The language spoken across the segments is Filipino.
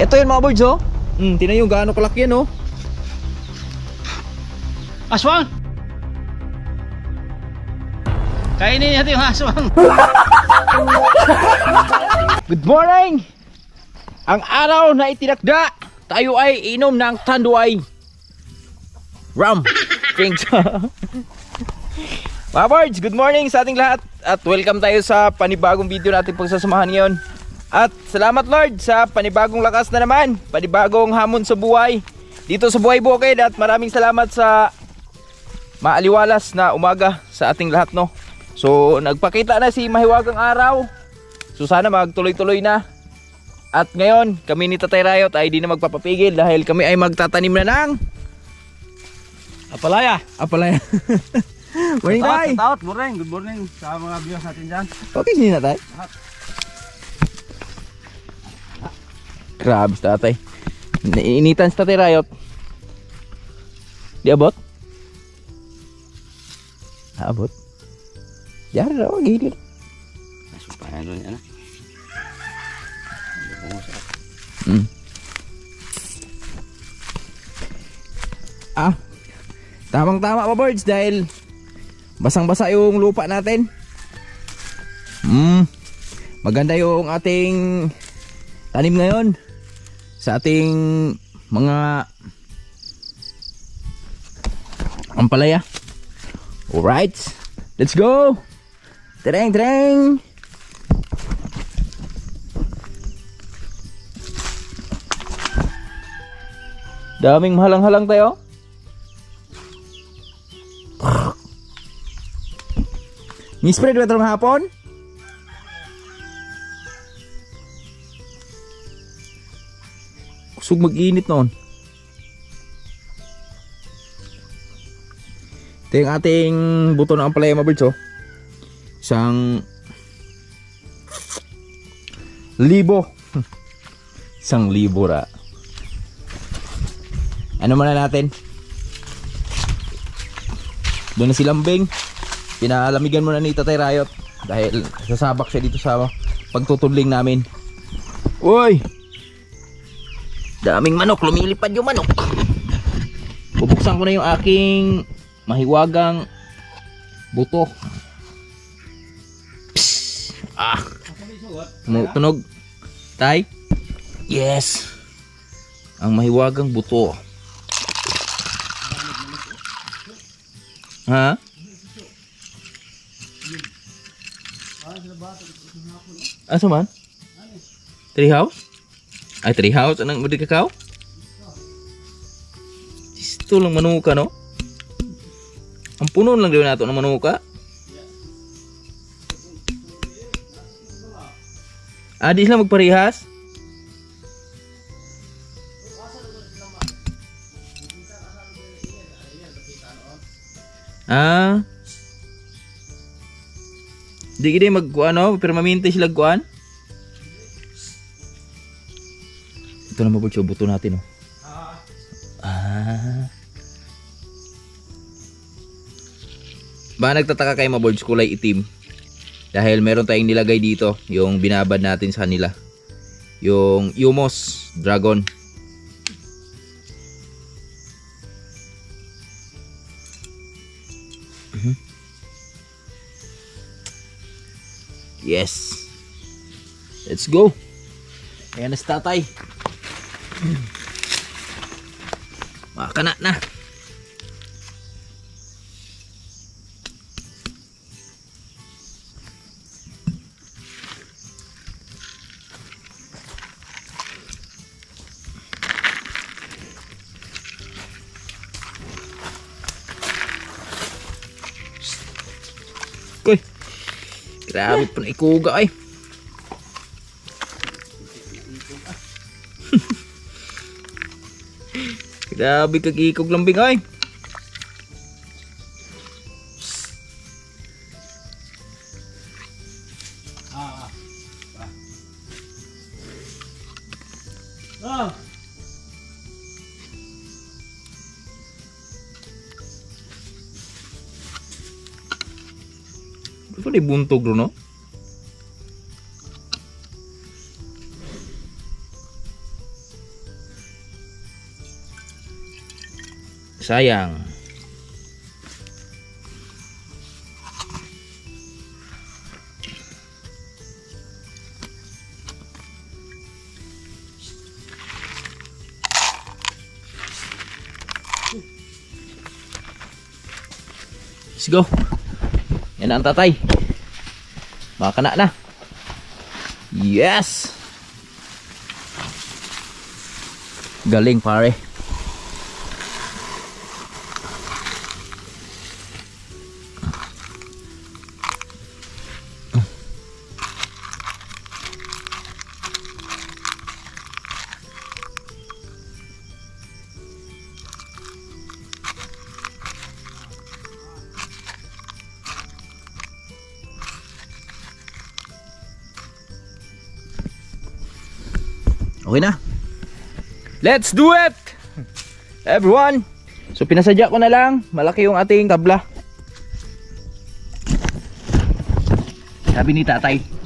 Ito yun mga boys, oh. Tingnan nyo gaano kalaki yan, oh. Aswang! Kainin natin yung aswang. Good morning! Ang araw na itinakda, tayo ay inom ng Tanduay rum drinks. Mga boys, good morning sa ating lahat. At welcome tayo sa panibagong video natin pagsasamahan ngayon. At salamat Lord sa panibagong lakas na naman, panibagong hamon sa buhay dito sa Buhay Bukid. At maraming salamat sa maaliwalas na umaga sa ating lahat, no. So nagpakita na si mahiwagang araw. So sana magtuloy-tuloy na. At ngayon kami ni Tatay Rayot ay di na magpapapigil dahil kami ay magtatanim na ng Apalaya. Morning Tay. Good morning sa mga viewers natin dyan. Okay sini na Tay. Grabe si Tatay. Initan si Tatay Rayot. Di abot? Abot? Diyan raw, gilid. Nasumpahan doon yan. Tamang-tama pa birds dahil basang-basa yung lupa natin. Maganda yung ating tanim ngayon sa ating mga ampalaya. Alright, let's go! Tereng, tereng! Daming mahalang-halang tayo. Ni-spread ba ito ng hapon? Kusog mag-init noon. Ito yung ating buto ng ampalaya mga birds, oh. Isang libo. Isang libo ra. Ano muna natin? Doon na si Lambing. Pinalamigan muna ni Tatay Rayot dahil sasabak siya dito sa pagtutudling namin. Uy! Daming manok, lumilipad yung manok. Bubuksan ko na yung aking mahiwagang buto. Psst! Tunog. Tay? Yes! Ang mahiwagang buto. Ha? Asa man? Tree house? Ay, tree house? Anong mudi kakao? Ito lang manuka, no? Ang puno lang din nato ng manuka. Di sila magparihas? Di gini magkuano, permanente sila kuan. Ito na mabot siya buto natin, oh. Ba nagtataka kayo mga boards kulay itim? Dahil meron tayong nilagay dito, yung binabad natin sa kanila. Yung Umos Dragon. Yes. Let's go. Ayan na si Tatay. Makakana na. Uy. Grabe po na ikuga ay. Grabe kagikog lambing ay. Ito di buntog ro, no? Sayang. Let's go. Yan ang tatay. Makakana na. Yes. Galing pare. Okay na. Let's do it! Everyone! So pinasadya ko na lang. Malaki yung ating tabla. Sabi ni tatay.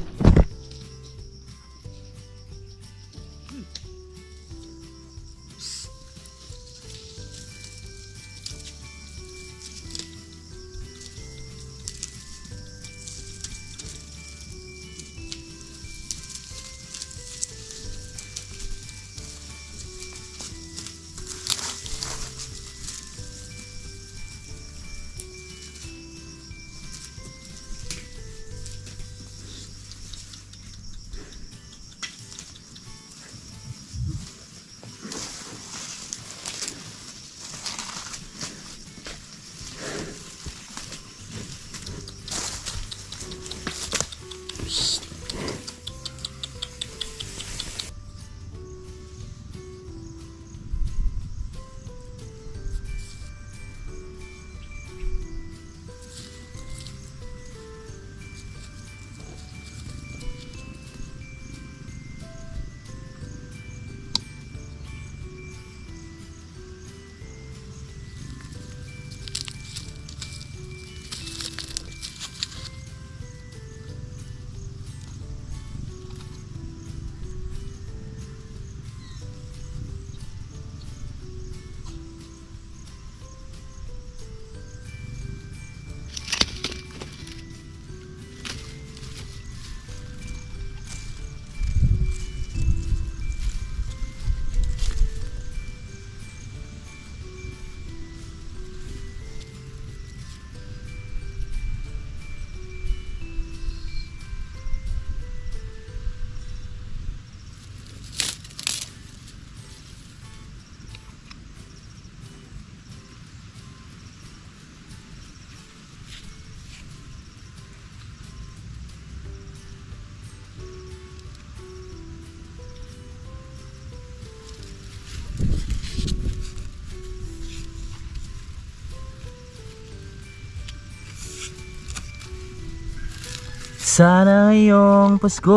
Sana ngayong Pasko,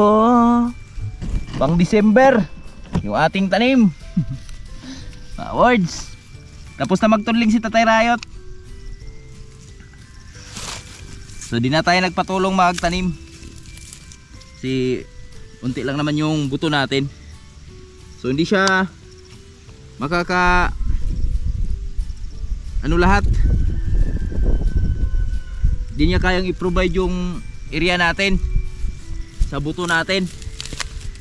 pang December, yung ating tanim. Words. Tapos na magtunling si Tatay Rayot. So di na tayo nagpatulong magtanim. Si unti lang naman yung buto natin. So hindi siya makaka ano lahat. Hindi niya kayang i-provide yung area natin sa buto natin.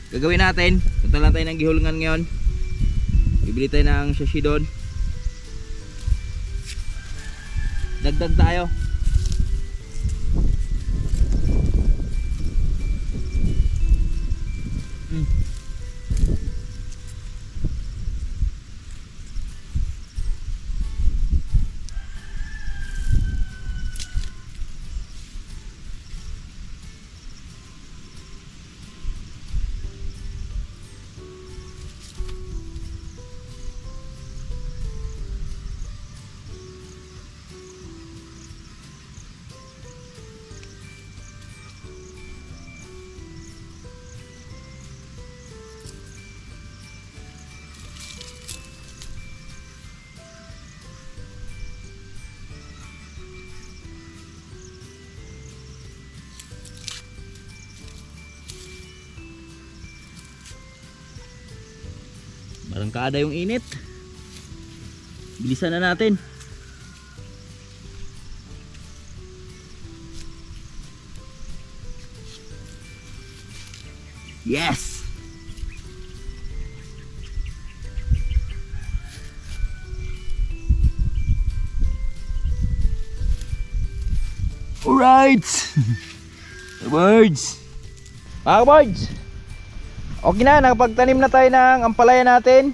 Gagawin natin, punta lang tayo ng gihulungan ngayon. Bibili tayo ng shashi doon. Dagdag tayo. Barangkada yung init. Bilisan na natin. Yes! Alright! Birds! Mga birds! Okay na, nakapagtanim na tayo ng ampalaya natin.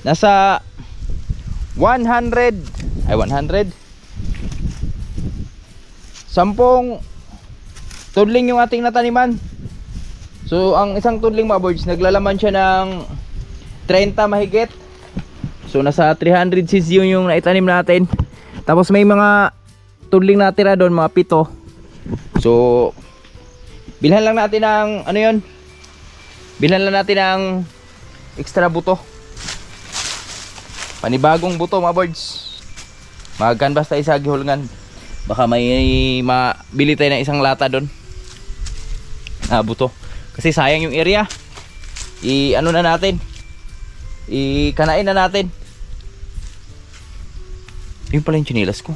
Nasa 100 sampung tudling yung ating nataniman. So ang isang tudling mga birds, naglalaman siya ng 30 mahigit. So nasa 300 seeds yung naitanim natin. Tapos may mga tudling natira doon, mga 7. So bilhan lang natin ng ano yun, bilhan lang natin ng extra buto, panibagong buto mga birds. Mag-canvas tayo sa gihulngan, baka may mabili tayo ng isang lata doon na buto, kasi sayang yung area. Ano na natin, ikanain na natin. Yun pala yung chinilas ko.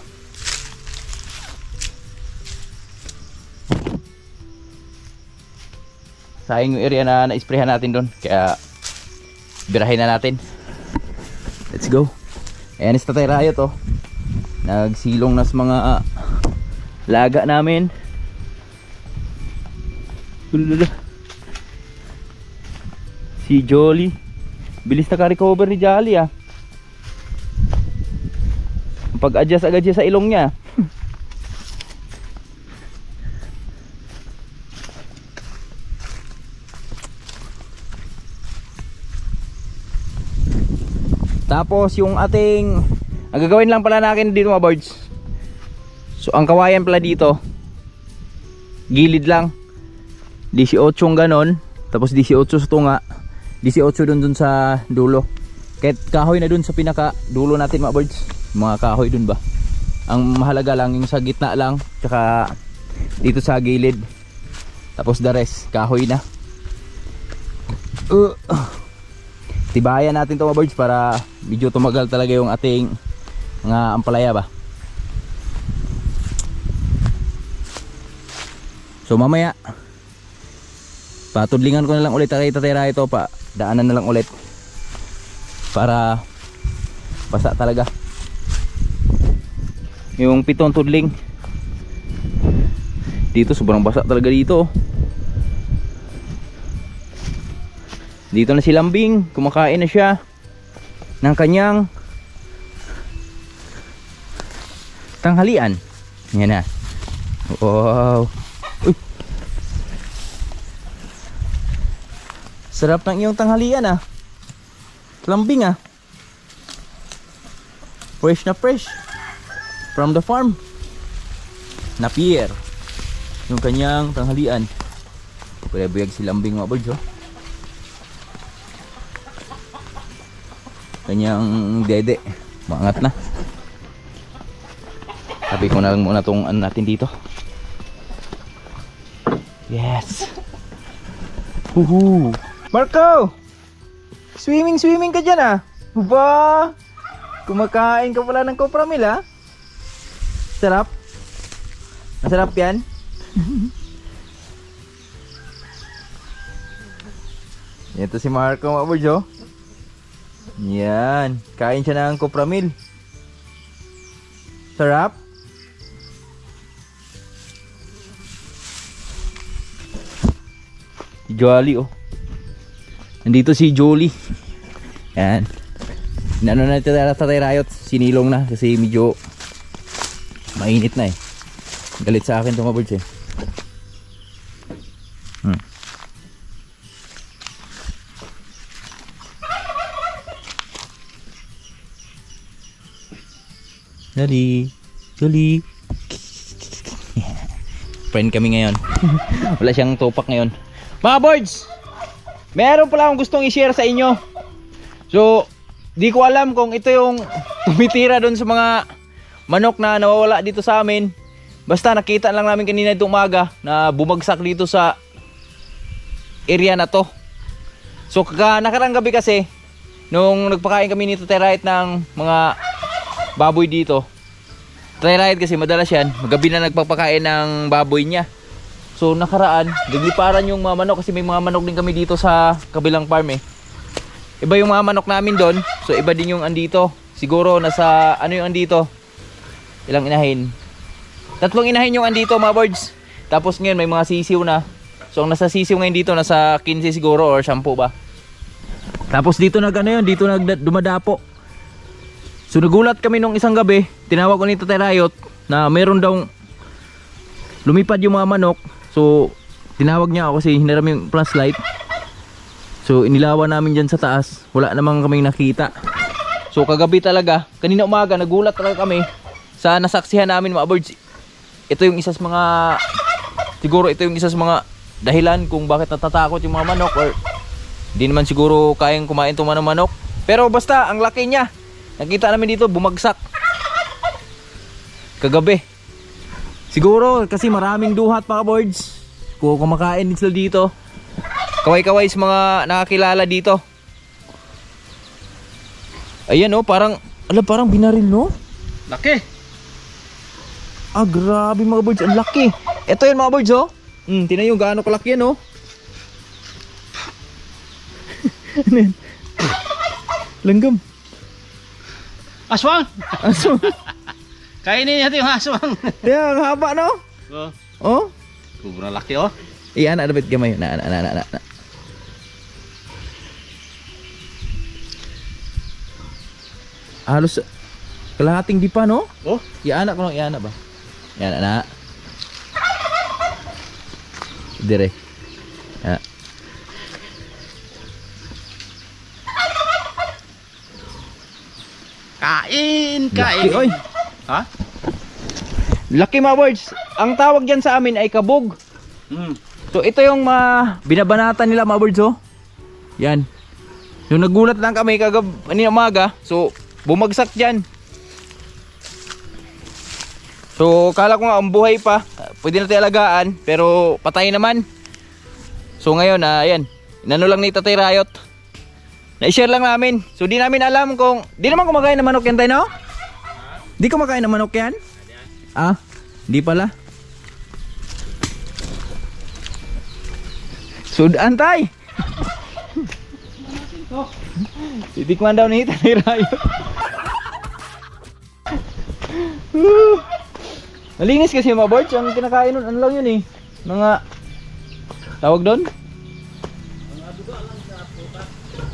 Sayang yung area na na-sprayhan natin doon, kaya birahin na natin. Let's go. Ayan, is Tatay Rayo to. Nagsilong na sa mga laga namin. Si Jolly, bilis na ka-recover ni Jolly ah. Pag-adjust agad siya sa ilong niya. Tapos yung ating, ang gagawin lang pala natin dito mga birds, so ang kawayan pala dito, gilid lang 18 ganon, tapos 18 sa tunga, 18 dun sa dulo. Kahit kahoy na dun sa pinaka dulo natin mga birds, mga kahoy dun ba. Ang mahalaga lang yung sa gitna lang, tsaka dito sa gilid. Tapos the rest kahoy na. Tibayan natin to mga birds para medyo tumagal talaga yung ating mga ampalaya ba. So mamaya patudlingan ko na lang ulit kay Tatay Rayo ito, pa daanan na lang ulit para basa talaga yung 7 tudling dito. Sobrang basa talaga dito. Dito na si Lambing, kumakain na siya ng kanyang tanghalian. Yan na. Wow. Uy. Sarap ng iyong tanghalian ah. Lambing ah. Fresh na fresh. From the farm. Napier. Yung kanyang tanghalian. Pwede si Lambing mga birds oh. Kanyang dede maangat na. Sabi ko na lang muna tong ano natin dito. Yes. Woohoo. Marco, swimming ka dyan ah. Ba, kumakain ka pala ng kopramil ah. Sarap. Masarap yan. Ito si Marco mga birds oh. Yan, kain siya ng kopramil. Sarap. Jolly oh. Nandito si Jolly. Yan. Inano na ito Tatay Rayo, sinilong na kasi medyo mainit na eh. Galit sa akin itong mga birds eh. Jolly. Friend kami ngayon. Wala siyang topak ngayon. Mga birds, meron pala akong gustong i-share sa inyo. So, di ko alam kung ito yung tumitira doon sa mga manok na nawawala dito sa amin. Basta nakita lang namin kanina itong umaga na bumagsak dito sa area na to. So, nakarang gabi kasi, nung nagpakain kami nito Tatay ng mga baboy dito. Tatay kasi madalas yan, magabi na nagpapakain ng baboy niya. So nakaraan, nagliparan yung mga manok kasi may mga manok din kami dito sa kabilang farm eh. Iba yung mga manok namin doon. So iba din yung andito. Siguro nasa ano yung andito? Ilang inahin? 3 inahin yung andito mga birds. Tapos ngayon may mga sisiw na. So ang nasa sisiw ngayon dito nasa 15 siguro or 10 ba. Tapos dito dito dumadapo. So nagulat kami nung isang gabi, tinawag ko ni Tatay Rayot na meron daw lumipad yung mga manok. So tinawag niya ako kasi hinaram yung flashlight. So inilawan namin dyan sa taas, wala namang kaming nakita. So kagabi talaga, kanina umaga nagulat talaga kami sa nasaksihan namin mga birds. Ito yung isa sa mga, siguro ito yung isa sa mga dahilan kung bakit natatakot yung mga manok or di naman siguro kayang kumain itong mga manok. Pero basta ang laki niya. Nakita namin dito bumagsak kagabi. Siguro kasi maraming duhat mga birds. Kung kumakain din sila dito. Kaway-kaway sa mga nakakilala dito. Ayan oh, parang binaril no? Laki. Ah, grabe mga birds, ang laki. Ito yun mga birds oh. Tingnan yung gaano kalaki yan oh. Ano yan? Langgam. Aswang! Aso. Kainin natin yung aswang. Kaya ang haba no? Oh. Oh. Sobrang laki oh. Iyan na dapat gamay. Na. Halos kalahating di pa no? Oh. Iyan ko lang iyan ba? Yan na. Dire. Ah. Kain, Laki, oy. Ha? Laki mga birds. Ang tawag diyan sa amin ay kabog. So ito yung binabanatan nila mga birds oh. Yan. Yung nagulat lang kami kanina umaga. So bumagsak diyan. So kala ko nga ang buhay pa. Pwede natin alagaan pero patay naman. So ngayon ayan. Inano lang ni Tatay Rayot. Na-share lang namin. So di namin alam kung di naman kumakain ng manok yan tayo no? Di kumakain ng manok yan? Ah, di pala. Sudan tay. Titikman daw ni Tatay Rayot. Malinis kasi mga birds. Ang kinakain nun, ano lang yun eh. Mga tawag doon?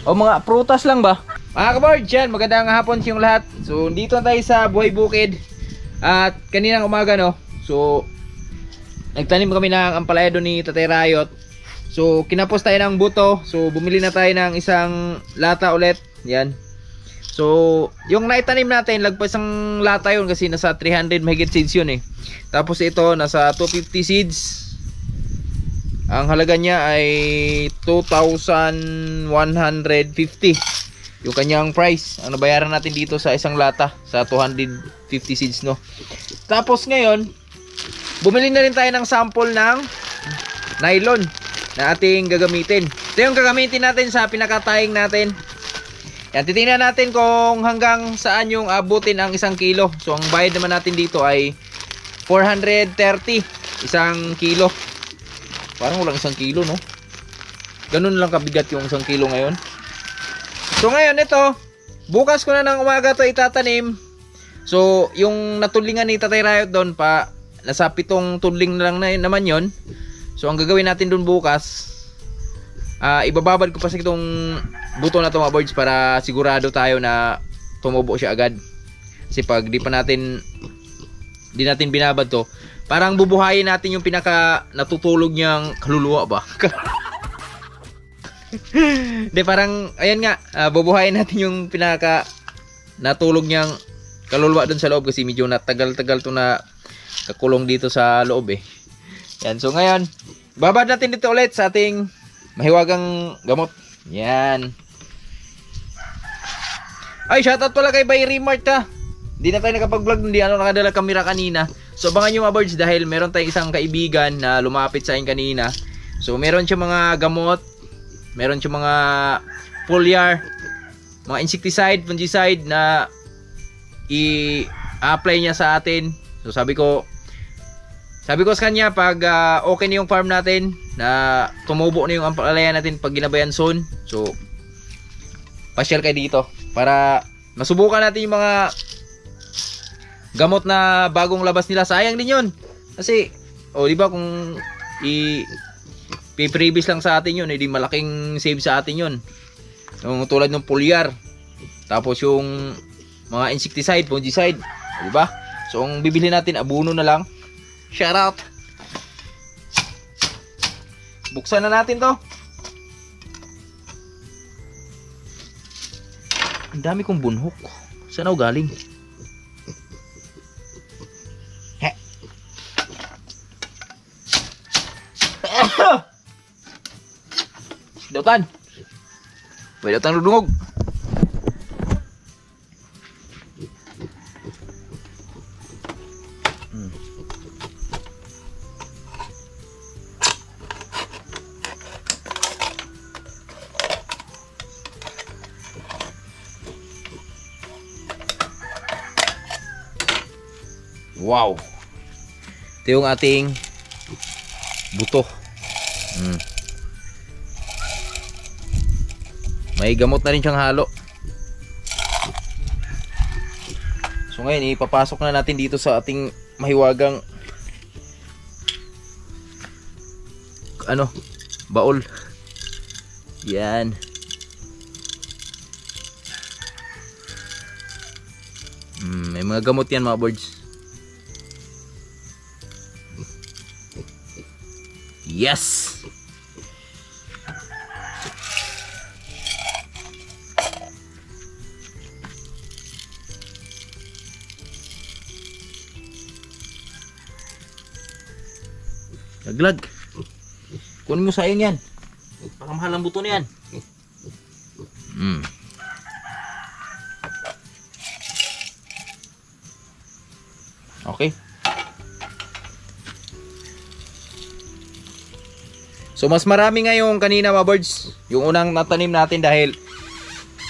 O mga prutas lang ba? Mga ka-birds, yan, magandang hapon sa inyong lahat. So dito na tayo sa Buhay Bukid. At kaninang umaga no. So nagtanim kami ng ampalaya doon ni Tatay Rayot. So kinapos tayo ng buto. So bumili na tayo ng isang lata ulit. Yan. So yung naitanim natin, lagpas ang lata yun kasi nasa 300 mahigit seeds yun eh. Tapos ito nasa 250 seeds. Ang halaga niya ay 2,150 yung kanyang price. Ang nabayaran natin dito sa isang lata sa 250 seeds no. Tapos ngayon bumili na rin tayo ng sample ng nylon na ating gagamitin. Ito yung gagamitin natin sa pinakataying natin. Yan, titingnan natin kung hanggang saan yung abutin ang 1 kilo. So ang bayad naman natin dito ay 430 1 kilo. Parang walang 1 kilo no. Ganun lang kabigat yung 1 kilo ngayon. So ngayon ito, bukas ko na ng umaga to itatanim. So yung natulingan ni Tatay Rayot doon pa, nasa 7 tudling na lang naman yon. So ang gagawin natin doon bukas, ibababad ko pa sa itong buto na to mga birds para sigurado tayo na tumubo siya agad. Kasi pag di natin binabad to, parang bubuhayin natin yung pinaka natutulog niyang kaluluwa ba? De parang ayan nga, bubuhayin natin yung pinaka natulog niyang kaluluwa doon sa loob kasi medyo natagal-tagal to na kakulong dito sa loob eh. Yan, so ngayon babad natin dito ulit sa ating mahiwagang gamot. Yan. Ay, shoutout pala kay Bay Remart ha. Hindi na tayo nakapag-vlog, hindi nakadala kamera kanina. So abangan nyo mga birds dahil meron tayong isang kaibigan na lumapit sa akin kanina. So meron siya mga gamot, meron siya mga foliar, mga insecticide, fungicide na i-apply niya sa atin. So sabi ko, Sabi ko sa kanya, pag okay na yung farm natin, na tumubo na yung ampalaya natin pag ginabayan soon, so pasyal kayo dito para masubukan natin yung mga gamot na bagong labas nila. Sayang din yun kasi di ba kung i-previous lang sa atin yun, hindi malaking save sa atin yun, yung tulad ng foliar, tapos yung mga insecticide, fungicide, di ba? So ang bibili natin abono na lang. Shout out. Buksan na natin to. Ang dami kong bunhok. Saan ako galing? He. Dautan. May dautan ludungog. Wow. Ito yung ating buto. May gamot na rin siyang halo. So ngayon ipapasok na natin dito sa ating mahiwagang baul. Yan. May mga gamot yan mga birds. Yes. Laglag. Kunin mo sayang yan. Baka mahal ang buto na yan. Okay. So mas marami ngayong kanina mga birds, yung unang natanim natin, dahil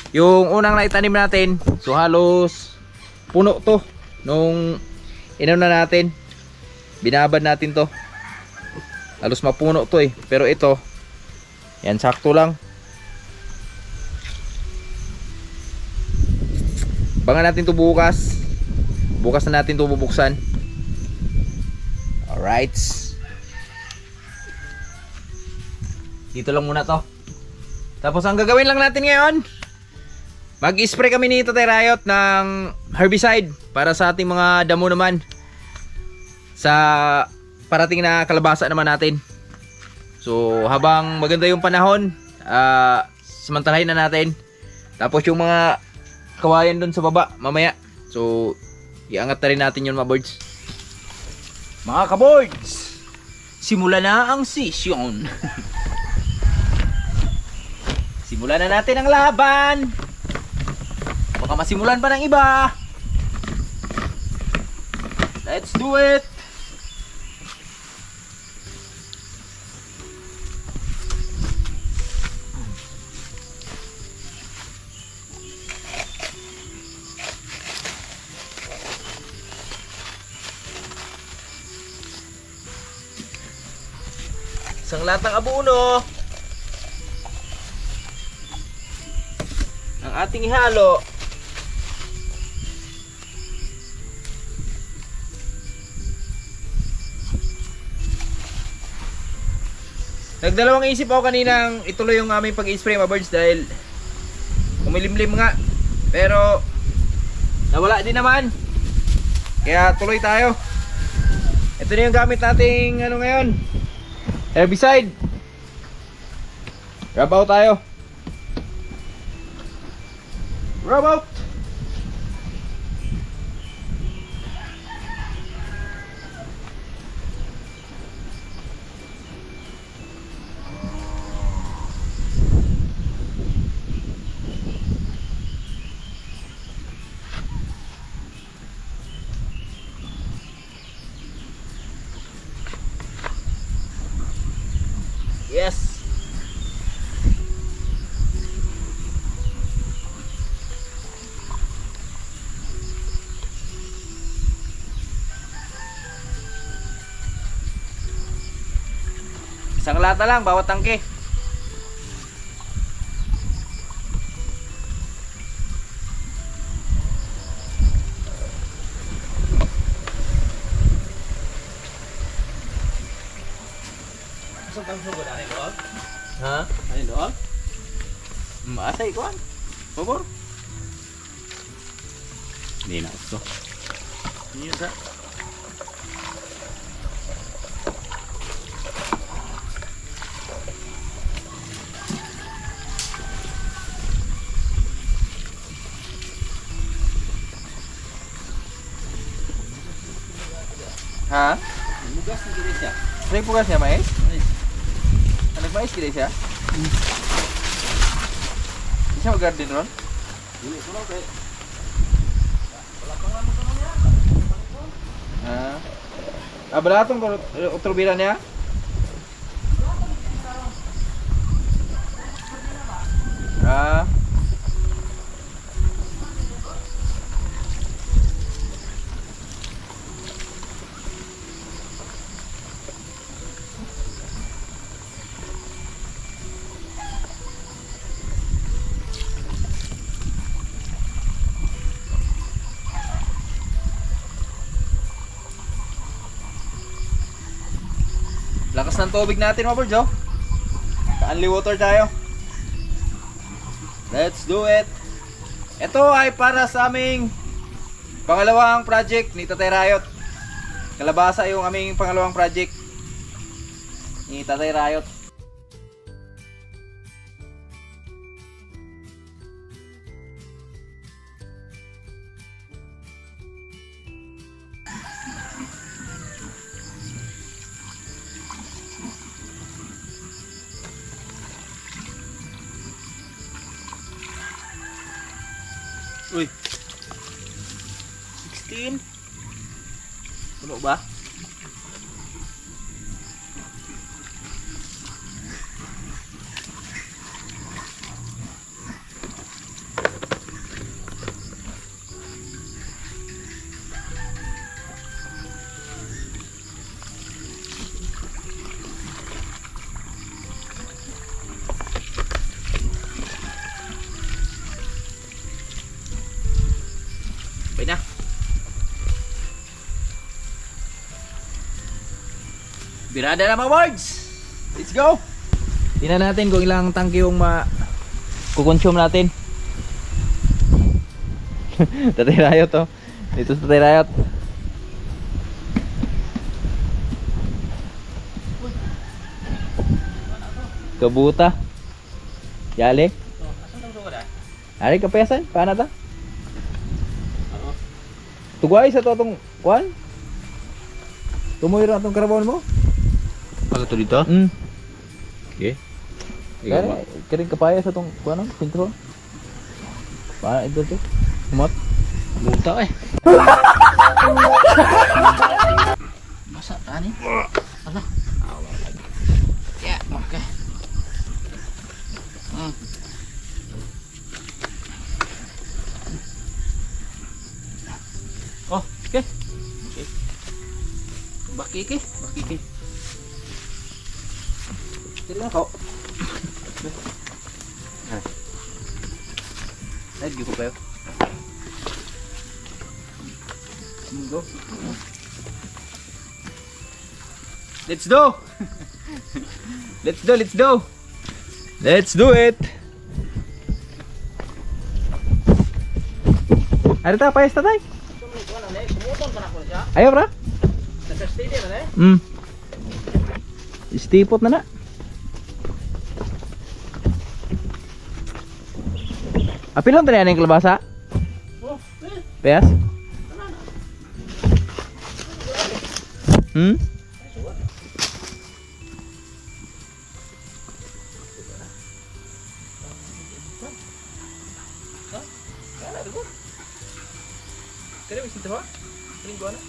yung unang naitanim natin, so halos puno to nung inuna natin, binabad natin to, halos mapuno to pero ito yan, sakto lang. Bangan natin to bukas na natin to bubuksan. Alright, dito lang muna to. Tapos ang gagawin lang natin ngayon, mag-spray kami ni Tatay Riot ng herbicide para sa ating mga damo naman, sa parating na kalabasa naman natin. So habang maganda yung panahon, samantalahin na natin. Tapos yung mga kawayan dun sa baba mamaya, so iangat na rin natin yun mga birds. Mga ka-birds, simula na ang session. Simulan na natin ang laban. Baka masimulan pa ng iba. Let's do it. Isang latang abono ang ating ihalo. Nagdalawang isip ako kaninang ituloy yung aming pag-spray mga birds dahil umilimlim nga, pero nawala din naman, kaya tuloy tayo. Ito na yung gamit nating ngayon, herbicide. Grab out tayo. Grab out. Yes. Isang lata lang, bawat tangke. Saan kang sugod? Ano doon? Ha? Ano doon? Maasay ko an. Pabor. Hindi na ito. Ini sa. Ha? Mugas na gila siya. Sering pugas niya, mais? Anak mais gila siya? Bisa mag-garden ron? Dili ko lang kay. Beratong utrubira niya? Ah. Lakas ng tubig natin, mga birds, oh. Ka-only water tayo. Let's do it. Ito ay para sa aming pangalawang project ni Tatay Rayot. Kalabasa yung aming pangalawang project ni Tatay Rayot. Uy. 16. Puno ba? Okay na. Birada na mga birds. Let's go. Tingnan natin kung ilang tangke yung kukonsume natin. Tatay Rayot to. Dito sa Tatay Rayot. Kabuta. Yali. Ari kapayasan, paano ta? Tugway sa to atong kuan. Tumoy ra atong karabon mo. Pag ito dito? Okay. Kering kapaya sa tong kuan, sintro. Paano ito to? Kumot. Buta eh. Masa tani? Ala. Ya, okay. Oh, okay. Okay. Bakiki. Kering ako. Lagi ko kayo. Go. Let's do. Let's do it. Ada ta payas tatay? Ayo bra. Istipot na na. Apilon tadi yang kelabasa? Payas? Kaya bisa tahu? Ini gua na.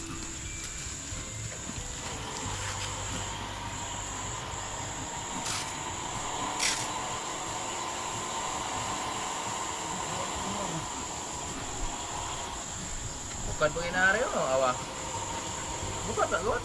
Bukan pengenari no awa. Bukan tak gua.